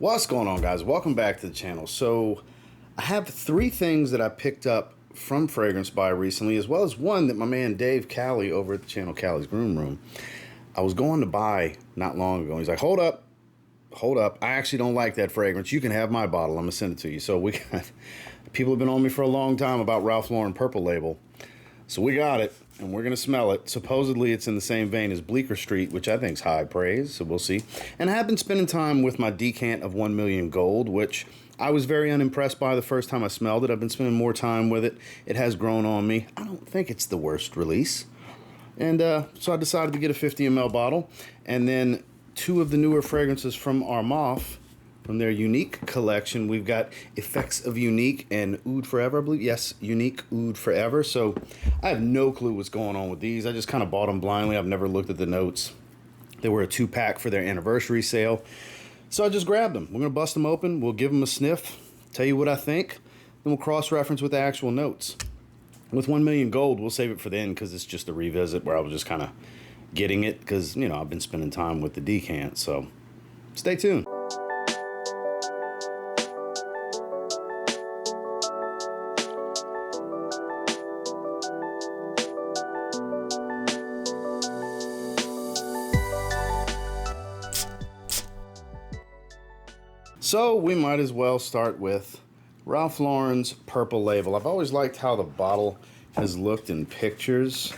What's going on, guys? Welcome back to the channel. So I have three things that I picked up from Fragrance Buy recently, as well as one that my man Dave Callie over at the channel Callie's Groom Room, I was going to buy not long ago. He's like, hold up, I actually don't like that fragrance. You can have my bottle. I'm gonna send it to you. So we got, people have been on me for a long time about Ralph Lauren Purple Label. So we got it, and we're going to smell it. Supposedly, it's in the same vein as Bleecker Street, which I think is high praise, so we'll see. And I have been spending time with my decant of 1 Million Gold, which I was very unimpressed by the first time I smelled it. I've been spending more time with it. It has grown on me. I don't think it's the worst release. And so I decided to get a 50 ml bottle. And then two of the newer fragrances from Armaf, from their Uniq collection. We've got Effects of Uniq and Oud Forever, I believe. Yes, Uniq Oud Forever. So I have no clue what's going on with these. I just kind of bought them blindly. I've never looked at the notes. They were a 2-pack for their anniversary sale. So I just grabbed them. We're going to bust them open. We'll give them a sniff, tell you what I think. Then we'll cross-reference with the actual notes. With 1 Million Gold, we'll save it for the end because it's just a revisit where I was just kind of getting it because, you know, I've been spending time with the decant. So stay tuned. So we might as well start with Ralph Lauren's Purple Label. I've always liked how the bottle has looked in pictures.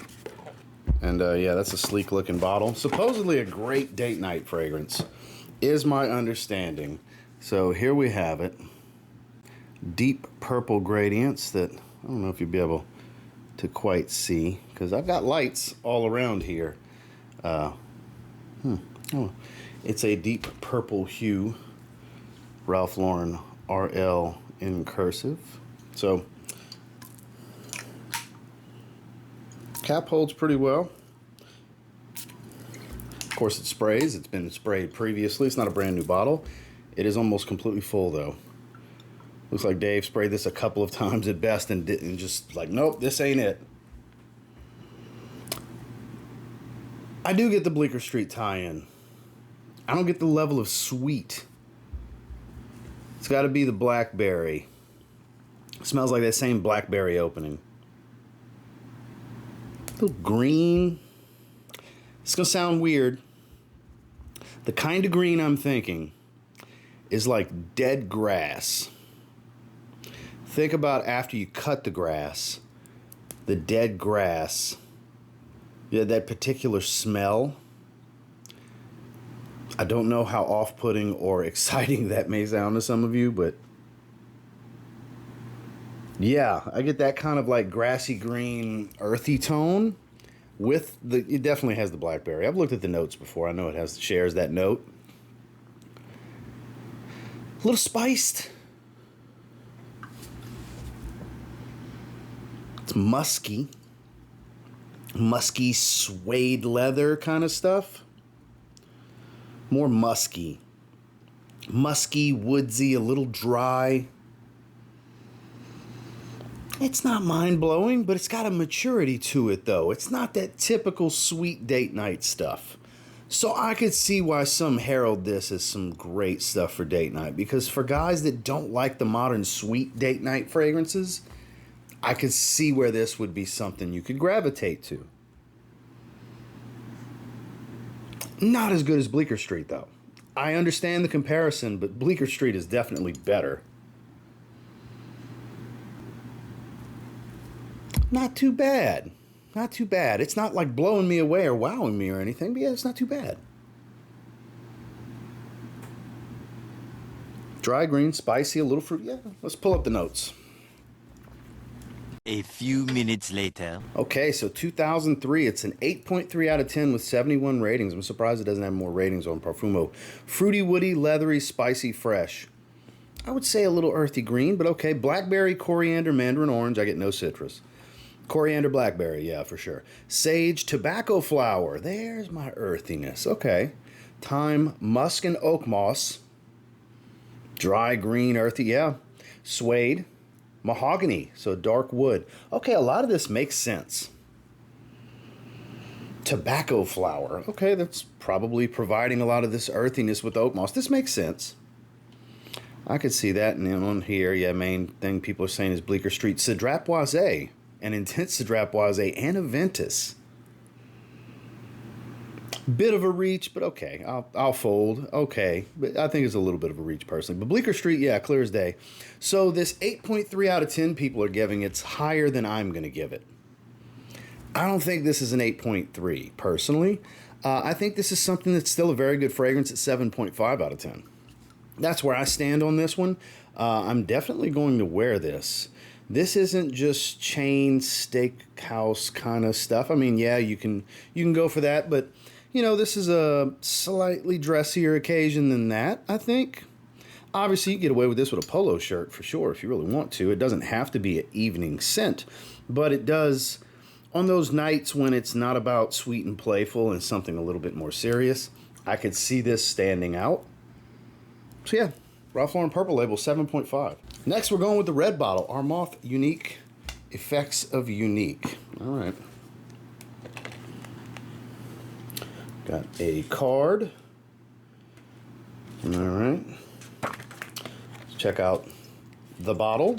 And yeah, that's a sleek looking bottle. Supposedly a great date night fragrance is my understanding. So here we have it. Deep purple gradients that I don't know if you'll be able to quite see because I've got lights all around here. Oh, it's a deep purple hue. Ralph Lauren RL in cursive. So cap holds pretty well. Of course it sprays. It's been sprayed previously. It's not a brand new bottle. It is almost completely full though. Looks like Dave sprayed this a couple of times at best and didn't, just like, nope, this ain't it. I do get the Bleecker Street tie-in. I don't get the level of sweet. It's got to be the blackberry. It smells like that same blackberry opening. A little green. It's going to sound weird. The kind of green I'm thinking is like dead grass. Think about after you cut the grass, the dead grass. Yeah, that particular smell. I don't know how off-putting or exciting that may sound to some of you, but yeah, I get that kind of like grassy green, earthy tone with the, it definitely has the blackberry. I've looked at the notes before. I know it shares that note. A little spiced. It's musky. Musky suede leather kind of stuff. More musky. Musky, woodsy, a little dry. It's not mind-blowing, but it's got a maturity to it, though. It's not that typical sweet date night stuff. So I could see why some herald this as some great stuff for date night. Because for guys that don't like the modern sweet date night fragrances, I could see where this would be something you could gravitate to. Not as good as Bleecker Street, though. I understand the comparison, but Bleecker Street is definitely better. Not too bad. Not too bad. It's not like blowing me away or wowing me or anything, but yeah, it's not too bad. Dry green, spicy, a little fruit. Yeah, let's pull up the notes. A few minutes later. Okay, so 2003, it's an 8.3 out of 10 with 71 ratings. I'm surprised it doesn't have more ratings on Parfumo. Fruity, woody, leathery, spicy, fresh. I would say a little earthy green, but okay. Blackberry, coriander, mandarin orange. I get no citrus. Coriander, blackberry, yeah, for sure. Sage, tobacco flower. There's my earthiness. Okay. Thyme, musk, and oak moss. Dry, green, earthy, yeah. Suede. Mahogany, so dark wood. Okay, a lot of this makes sense. Tobacco flower. Okay, that's probably providing a lot of this earthiness with oak moss. This makes sense. I could see that. And then on here, yeah, main thing people are saying is Bleecker Street. Cydrapoise, an intense Cydrapoise, and a Ventus. Bit of a reach, but okay. I'll fold. Okay. But I think it's a little bit of a reach personally. But Bleecker Street, yeah, clear as day. So this 8.3 out of 10 people are giving it's higher than I'm going to give it. I don't think this is an 8.3 personally. I think this is something that's still a very good fragrance at 7.5 out of 10. That's where I stand on this one. I'm definitely going to wear this. This isn't just chain steakhouse kind of stuff. I mean, yeah, you can go for that, but you know, this is a slightly dressier occasion than that, I think. Obviously, you get away with this with a polo shirt for sure if you really want to. It doesn't have to be an evening scent, but it does on those nights when it's not about sweet and playful and something a little bit more serious. I could see this standing out. So yeah, Ralph Lauren Purple Label 7.5. Next, we're going with the red bottle, Armaf Uniq Effects of Unique. All right. Got a card. All right. Let's check out the bottle.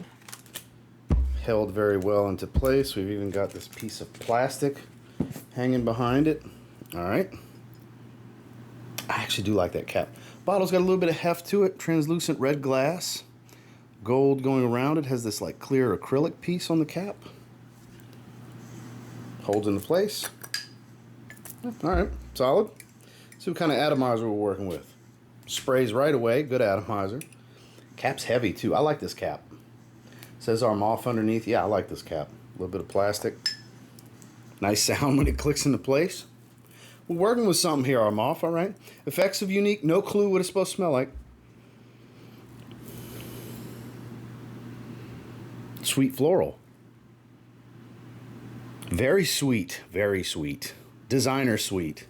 Held very well into place. We've even got this piece of plastic hanging behind it. All right. I actually do like that cap. Bottle's got a little bit of heft to it. Translucent red glass. Gold going around it. Has this like clear acrylic piece on the cap. Holds into place. All right, solid. See what kind of atomizer we're working with. Sprays right away, good atomizer. Cap's heavy too. I like this cap. Says Armaf underneath. Yeah, I like this cap. A little bit of plastic. Nice sound when it clicks into place. We're working with something here, Armaf, all right? Effects of Unique, no clue what it's supposed to smell like. Sweet floral. Very sweet, very sweet. Designer sweet.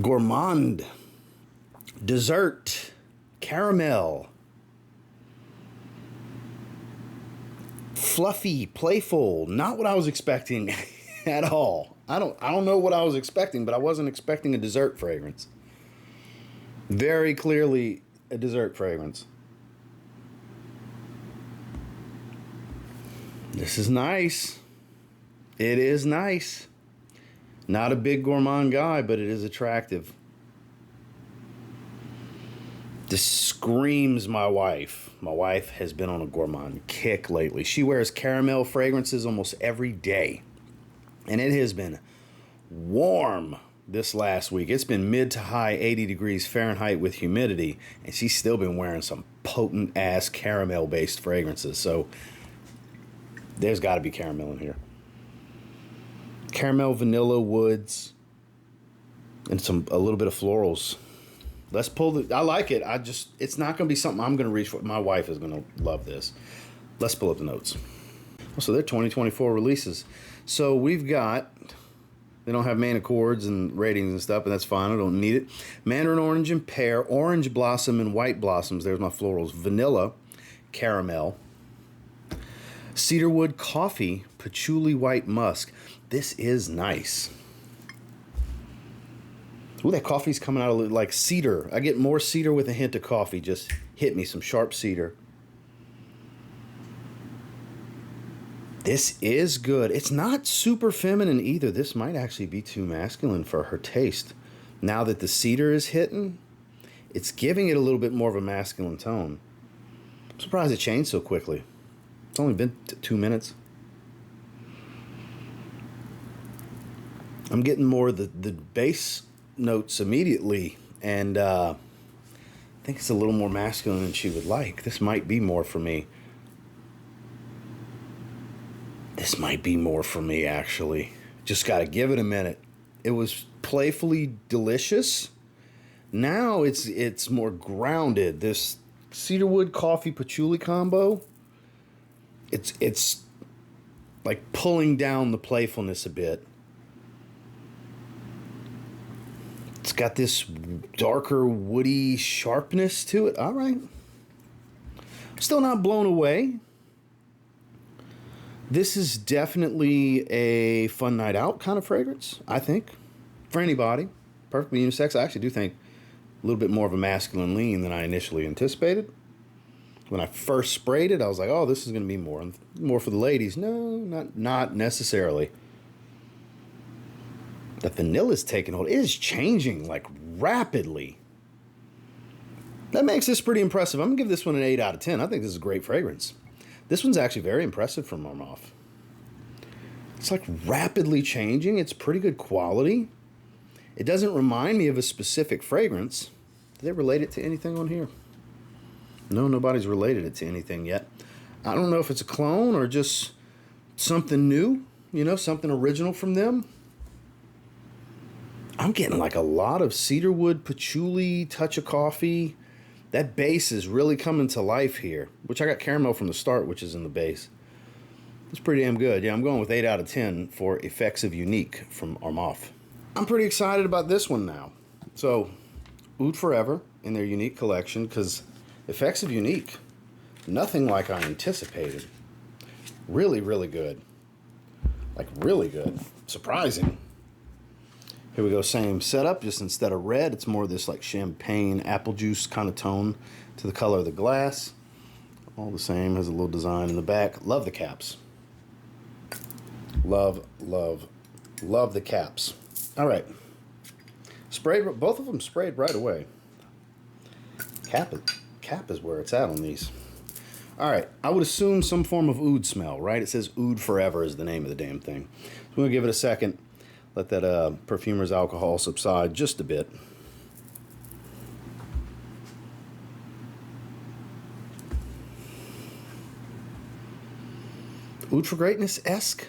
Gourmand. Dessert. Caramel. Fluffy, playful. Not what I was expecting at all. I don't know what I was expecting, but I wasn't expecting a dessert fragrance. Very clearly a dessert fragrance. This is nice. It is nice. Not a big gourmand guy, but it is attractive. This screams my wife. My wife has been on a gourmand kick lately. She wears caramel fragrances almost every day. And it has been warm this last week. It's been mid to high 80 degrees Fahrenheit with humidity. And she's still been wearing some potent ass caramel based fragrances. So there's got to be caramel in here. Caramel, vanilla, woods, and a little bit of florals. Let's pull the. I like it. It's not going to be something I'm going to reach for. My wife is going to love this. Let's pull up the notes. So they're 2024 releases. So we've got. They don't have main accords and ratings and stuff, and that's fine. I don't need it. Mandarin orange and pear, orange blossom and white blossoms. There's my florals. Vanilla, caramel. Cedarwood coffee, patchouli white musk. This is nice. Ooh, that coffee's coming out of like cedar. I get more cedar with a hint of coffee. Just hit me some sharp cedar. This is good. It's not super feminine either. This might actually be too masculine for her taste. Now that the cedar is hitting, it's giving it a little bit more of a masculine tone. I'm surprised it changed so quickly. It's only been 2 minutes. I'm getting more of the bass notes immediately, and I think it's a little more masculine than she would like. This might be more for me. This might be more for me, actually. Just got to give it a minute. It was playfully delicious. Now it's more grounded. This cedarwood coffee patchouli combo, it's like pulling down the playfulness a bit. It's got this darker woody sharpness to it. All right. Still not blown away. This is definitely a fun night out kind of fragrance, I think, for anybody. Perfectly unisex. I actually do think A little bit more of a masculine lean than I initially anticipated. When I first sprayed it, I was like, oh, this is going to be more for the ladies. No, not necessarily. The vanilla is taking hold. It is changing like rapidly. That makes this pretty impressive. I'm going to give this one an 8 out of 10. I think this is a great fragrance. This one's actually very impressive from Armaf. It's like rapidly changing. It's pretty good quality. It doesn't remind me of a specific fragrance. Did they relate it to anything on here? No, nobody's related it to anything yet. I don't know if it's a clone or just something new, something original from them. I'm getting like a lot of cedarwood, patchouli, touch of coffee. That base is really coming to life here, which I got caramel from the start, which is in the base. It's pretty damn good. Yeah, I'm going with 8 out of 10 for Effects of Uniq from Armaf. I'm pretty excited about this one now. So, Oud Forever in their Uniq collection, because Effects of Uniq, nothing like I anticipated. Really, really good. Like, really good. Surprising. Here we go, same setup, just instead of red, it's more this like champagne apple juice kind of tone to the color of the glass. All the same, has a little design in the back. Love the caps. Love, love, love the caps. All right. Sprayed, both of them sprayed right away. Cap is where it's at on these. All right, I would assume some form of oud smell, right? It says Oud Forever is the name of the damn thing. So I'm going to give it a second. Let that perfumer's alcohol subside just a bit. Oud for Greatness-esque.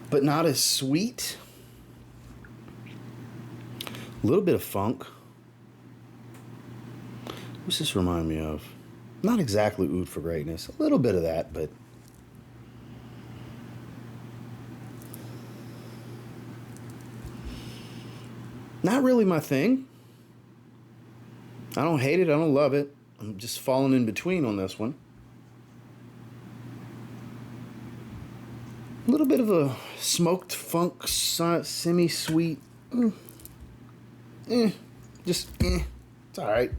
But not as sweet. A little bit of funk. What's this remind me of? Not exactly Oud for Greatness. A little bit of that, but not really my thing. I don't hate it. I don't love it. I'm just falling in between on this one. A little bit of a smoked funk, semi-sweet. It's all right.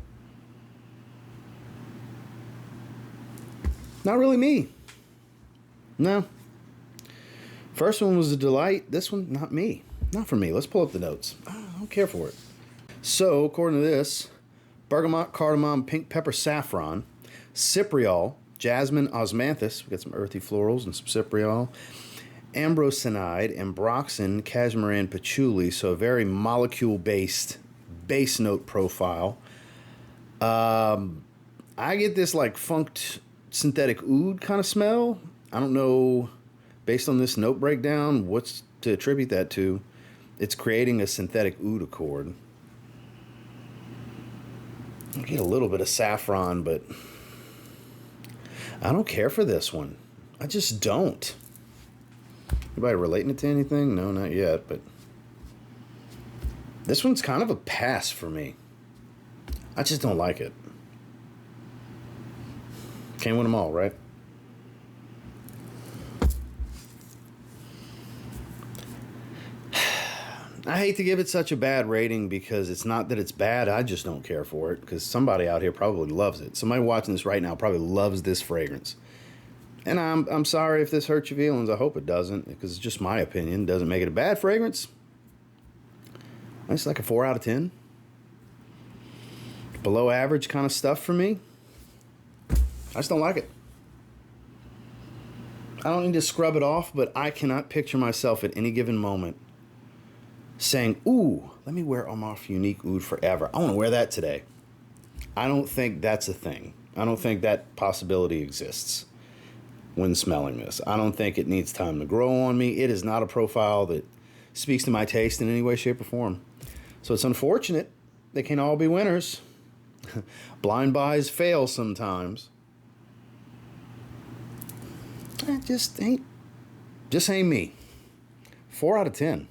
Not really me. No. First one was a delight. This one, not me. Not for me. Let's pull up the notes. I don't care for it. So, according to this, bergamot, cardamom, pink pepper, saffron, cypriol, jasmine, osmanthus. We got some earthy florals and some cypriol. Ambrosinide, ambroxan, cashmere, and patchouli. So a very molecule-based base note profile. I get this like funked synthetic oud kind of smell. I don't know, based on this note breakdown, what's to attribute that to. It's creating a synthetic oud accord. I get a little bit of saffron, but I don't care for this one. I just don't. Anybody relating it to anything? No, not yet, but this one's kind of a pass for me. I just don't like it. Can't win them all, right? I hate to give it such a bad rating because it's not that it's bad, I just don't care for it because somebody out here probably loves it. Somebody watching this right now probably loves this fragrance. And I'm sorry if this hurts your feelings. I hope it doesn't because it's just my opinion. It doesn't make it a bad fragrance. It's like a 4 out of 10. Below average kind of stuff for me. I just don't like it. I don't need to scrub it off, but I cannot picture myself at any given moment saying, ooh, let me wear Armaf Uniq Oud Forever. I want to wear that today. I don't think that's a thing. I don't think that possibility exists when smelling this. I don't think it needs time to grow on me. It is not a profile that speaks to my taste in any way, shape, or form. So it's unfortunate they can't all be winners. Blind buys fail sometimes. It just ain't me. 4 out of 10.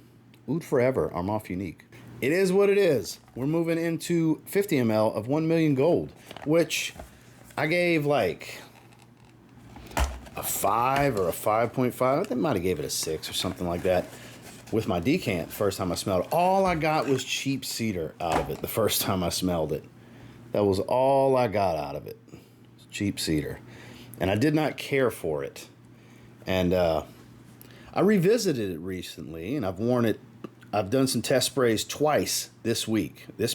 Oud Forever, Armaf Uniq. It is what it is. We're moving into 50 ml of 1 million gold, which I gave like a 5 or a 5.5. I think I might have gave it a 6 or something like that. with my decant the first time I smelled it. All I got was cheap cedar out of it the first time I smelled it. That was all I got out of it. Cheap cedar. And I did not care for it. And I revisited it recently, and I've worn it. I've done some test sprays twice this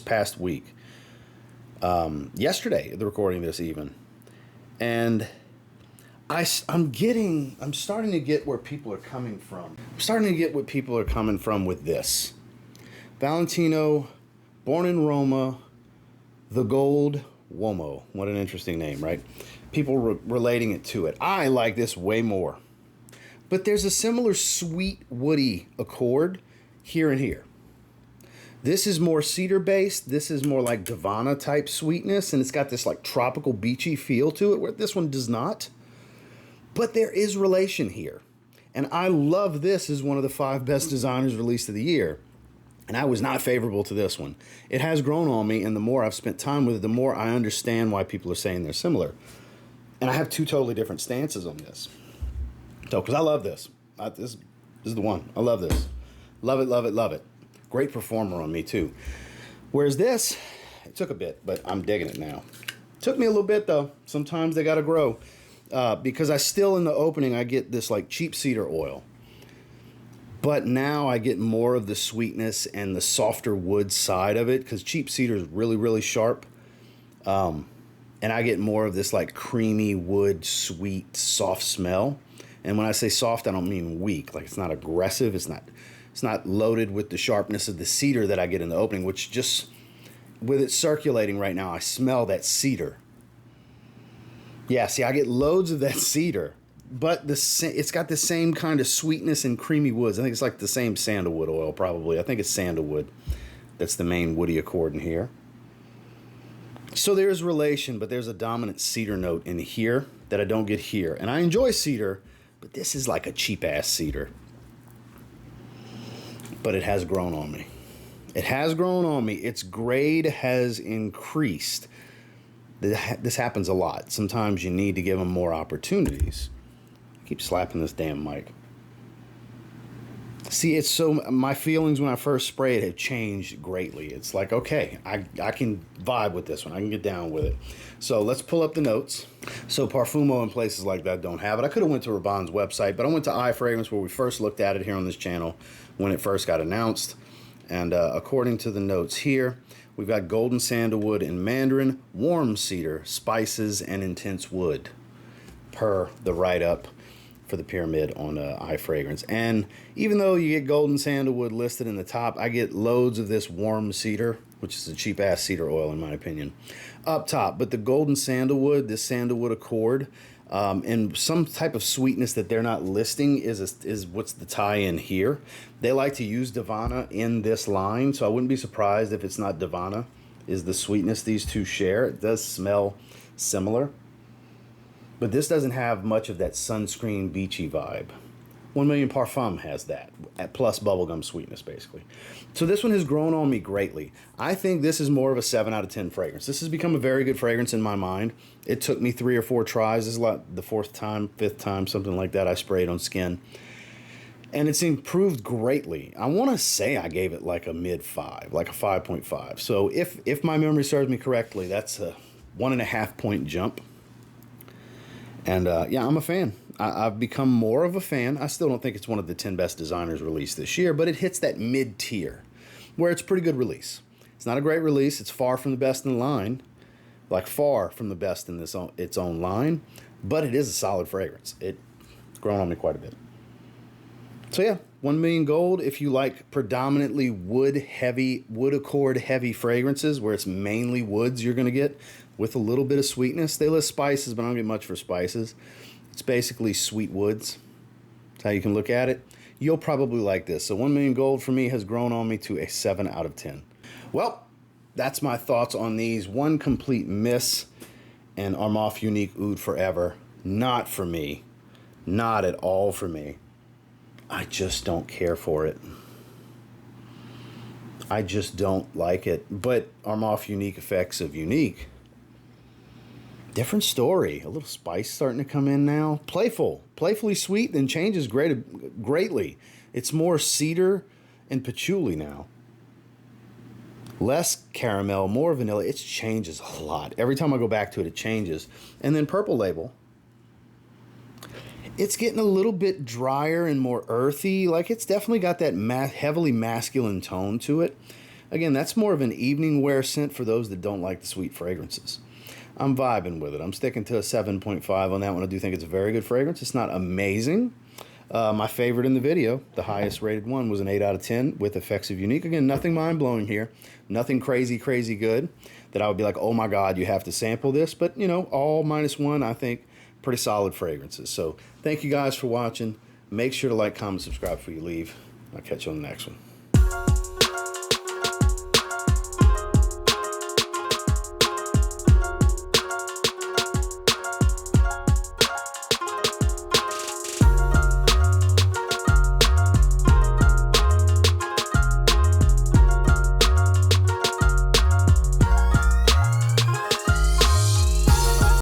past week. Yesterday, the recording this even. And I'm starting to get where people are coming from. I'm starting to get what people are coming from with this. Valentino, born in Roma, the Gold Uomo. What an interesting name, right? People relating it to it. I like this way more. But there's a similar sweet, woody accord here and here. This is more cedar based. This is more like Divana type sweetness. And it's got this like tropical beachy feel to it, where this one does not. But there is relation here. And I love this as one of the 5 best designers released of the year. And I was not favorable to this one. It has grown on me, and the more I've spent time with it, the more I understand why people are saying they're similar. And I have 2 totally different stances on this. So, because I love this. This is the one. I love this. Love it, love it, love it. Great performer on me, too. Whereas this, it took a bit, but I'm digging it now. Took me a little bit, though. Sometimes they got to grow. Because I still, in the opening, I get this like cheap cedar oil. But now I get more of the sweetness and the softer wood side of it, because cheap cedar is really, really sharp. And I get more of this like creamy wood, sweet, soft smell. And when I say soft, I don't mean weak. Like, it's not aggressive. It's not loaded with the sharpness of the cedar that I get in the opening, which just, with it circulating right now, I smell that cedar. Yeah, see, I get loads of that cedar, but it's got the same kind of sweetness and creamy woods. I think it's like the same sandalwood oil, probably. I think it's sandalwood. That's the main woody accord in here. So there's relation, but there's a dominant cedar note in here that I don't get here. And I enjoy cedar, but this is like a cheap-ass cedar. But it has grown on me. It has grown on me. Its grade has increased. This happens a lot. Sometimes you need to give them more opportunities. I keep slapping this damn mic. See, my feelings when I first sprayed have changed greatly. It's like, okay, I can vibe with this one. I can get down with it. So let's pull up the notes. So Parfumo and places like that don't have it. I could have went to Rabanne's website, but I went to iFragrance, where we first looked at it here on this channel when it first got announced. And according to the notes here, we've got golden sandalwood and mandarin, warm cedar, spices, and intense wood, per the write-up for the pyramid on iFragrance. And even though you get golden sandalwood listed in the top, I get loads of this warm cedar, which is a cheap-ass cedar oil in my opinion, up top. But the golden sandalwood, this sandalwood accord, and some type of sweetness that they're not listing is what's the tie-in here. They like to use Divana in this line, so I wouldn't be surprised if it's not Divana, is the sweetness these two share. It does smell similar. But this doesn't have much of that sunscreen beachy vibe. 1 Million Parfum has that, plus bubblegum sweetness, basically. So this one has grown on me greatly. I think this is more of a 7 out of 10 fragrance. This has become a very good fragrance in my mind. It took me 3 or 4 tries. This is like the 4th time, 5th time, something like that I sprayed on skin. And it's improved greatly. I want to say I gave it like a mid-5, like a 5.5. So if my memory serves me correctly, that's a 1.5 point jump. And yeah, I'm a fan. I've become more of a fan. I still don't think it's one of the 10 best designers released this year, but it hits that mid-tier where it's a pretty good release. It's not a great release. It's far from the best in the line, like far from the best in its own line, but it is a solid fragrance. It's grown on me quite a bit. So yeah, 1 Million Gold, if you like predominantly wood accord heavy fragrances where it's mainly woods you're going to get with a little bit of sweetness. They list spices, but I don't get much for spices. It's basically sweet woods. That's how you can look at it. You'll probably like this. So 1 Million Gold for me has grown on me to a 7 out of 10. Well, that's my thoughts on these. One complete miss, and Armaf Uniq Oud Forever. Not for me. Not at all for me. I just don't care for it. I just don't like it. But Armaf Unique Effects of Uniq, different story. A little spice starting to come in now. Playfully sweet, then changes greatly. It's more cedar and patchouli now. Less caramel, more vanilla. It changes a lot. Every time I go back to it, it changes. And then Purple Label. It's getting a little bit drier and more earthy. Like, it's definitely got that heavily masculine tone to it. Again, that's more of an evening wear scent for those that don't like the sweet fragrances. I'm vibing with it. I'm sticking to a 7.5 on that one. I do think it's a very good fragrance. It's not amazing. My favorite in the video, the highest rated one, was an 8 out of 10 with effects of Uniq. Again, nothing mind-blowing here. Nothing crazy, crazy good that I would be like, oh my God, you have to sample this. But, you know, all -1, I think, pretty solid fragrances. So thank you guys for watching. Make sure to like, comment, subscribe before you leave. I'll catch you on the next one.